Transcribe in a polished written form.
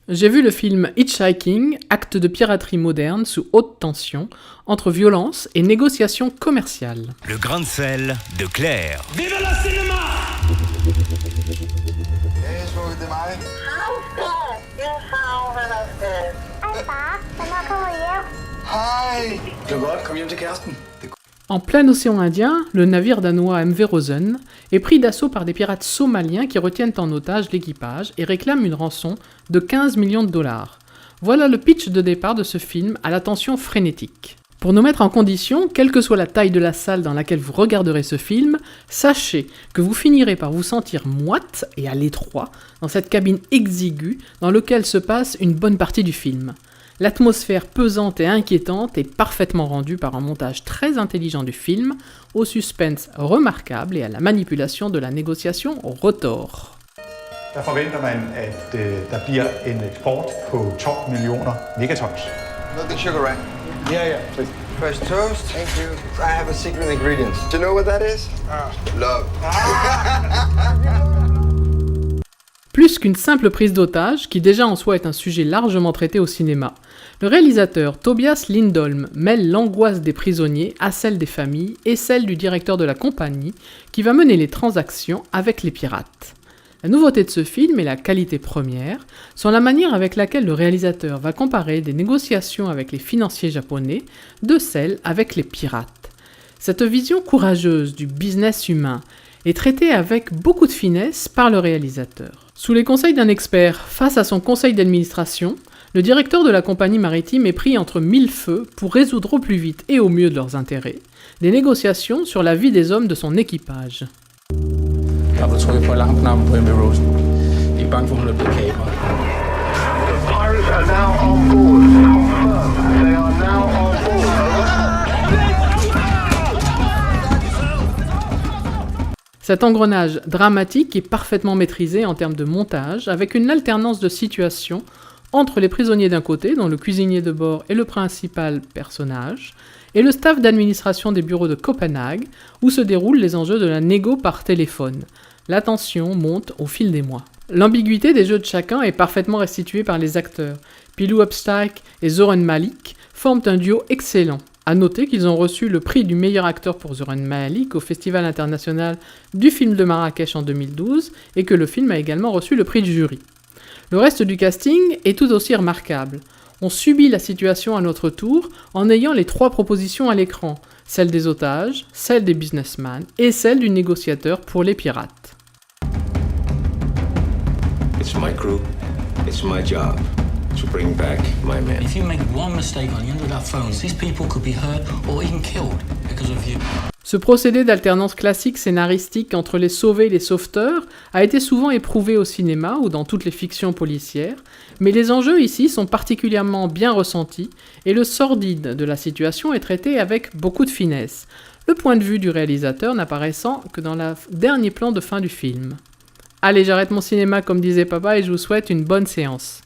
J'ai vu le film Hitchhiking, acte de piraterie moderne sous haute tension, entre violence et négociation commerciale. Le grain de sel de Claire. Vive le cinéma! Hey, smukke, det er mig. Hej far, hvornår kommer I hjem? Hej. Du kan godt komme hjem til kæresten. En plein océan Indien, le navire danois MV Rosen est pris d'assaut par des pirates somaliens qui retiennent en otage l'équipage et réclament une rançon de 15 millions de dollars. Voilà le pitch de départ de ce film à la tension frénétique. Pour nous mettre en condition, quelle que soit la taille de la salle dans laquelle vous regarderez ce film, sachez que vous finirez par vous sentir moite et à l'étroit dans cette cabine exiguë dans laquelle se passe une bonne partie du film. L'atmosphère pesante et inquiétante est parfaitement rendue par un montage très intelligent du film, au suspense remarquable et à la manipulation de la négociation au rotor. Der forventer man, at der bliver en eksport på 12 millioner megatons. Milk and sugar, right? Ja, please. Fresh toast. Thank you. I have a secret ingredient. Do you know what that is? Love. Plus qu'une simple prise d'otage, qui déjà en soi est un sujet largement traité au cinéma, le réalisateur Tobias Lindholm mêle l'angoisse des prisonniers à celle des familles et celle du directeur de la compagnie qui va mener les transactions avec les pirates. La nouveauté de ce film et la qualité première sont la manière avec laquelle le réalisateur va comparer des négociations avec les financiers japonais de celles avec les pirates. Cette vision courageuse du business humain est traitée avec beaucoup de finesse par le réalisateur. Sous les conseils d'un expert face à son conseil d'administration, le directeur de la compagnie maritime est pris entre mille feux pour résoudre au plus vite et au mieux de leurs intérêts des négociations sur la vie des hommes de son équipage. Jeg blev trykket på alarmknappen på MV Rosen. Vi er bange for, hun er blevet kapret. The pirates are now on board. Confirmed. They are now on board. Cet engrenage dramatique est parfaitement maîtrisé en termes de montage, avec une alternance de situations entre les prisonniers d'un côté, dont le cuisinier de bord est le principal personnage, et le staff d'administration des bureaux de Copenhague, où se déroulent les enjeux de la négo par téléphone. La tension monte au fil des mois. L'ambiguïté des jeux de chacun est parfaitement restituée par les acteurs. Pilou Upstak et Zoran Malik forment un duo excellent. À noter qu'ils ont reçu le prix du meilleur acteur pour Zoran Malik au Festival international du film de Marrakech en 2012 et que le film a également reçu le prix du jury. Le reste du casting est tout aussi remarquable. On subit la situation à notre tour en ayant les trois propositions à l'écran, celle des otages, celle des businessmen et celle du négociateur pour les pirates. It's my crew. It's my job to bring back my men. If you make one mistake on the end of that phone, these people could be hurt or even killed because of you. Ce procédé d'alternance classique scénaristique entre les sauvés et les sauveteurs a été souvent éprouvé au cinéma ou dans toutes les fictions policières, mais les enjeux ici sont particulièrement bien ressentis et le sordide de la situation est traité avec beaucoup de finesse, le point de vue du réalisateur n'apparaissant que dans le dernier plan de fin du film. Allez, j'arrête mon cinéma comme disait papa et je vous souhaite une bonne séance.